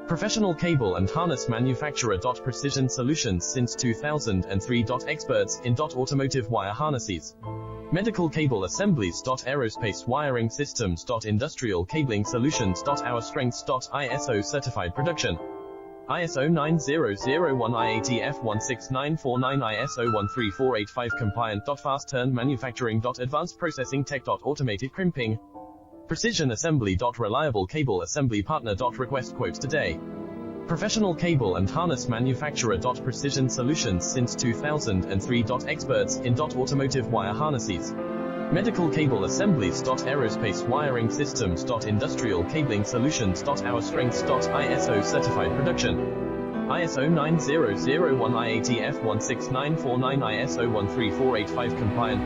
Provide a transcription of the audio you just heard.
Professional cable and harness manufacturer. Precision solutions since 2003. Experts in automotive wire harnesses, medical cable assemblies. Aerospace wiring systems. Industrial cabling solutions. Our strengths. ISO certified production. ISO 9001 IATF 16949 ISO 13485 compliant. Fast turn manufacturing. Advanced processing tech. Automated crimping. Precision assembly. Reliable cable assembly partner. Request quotes today. Professional cable and harness manufacturer. Precision solutions since 2003. Experts in automotive wire harnesses, medical cable assemblies. Aerospace wiring systems. Industrial cabling solutions. Our strengths. ISO certified production. ISO 9001 IATF 16949 ISO 13485 compliant.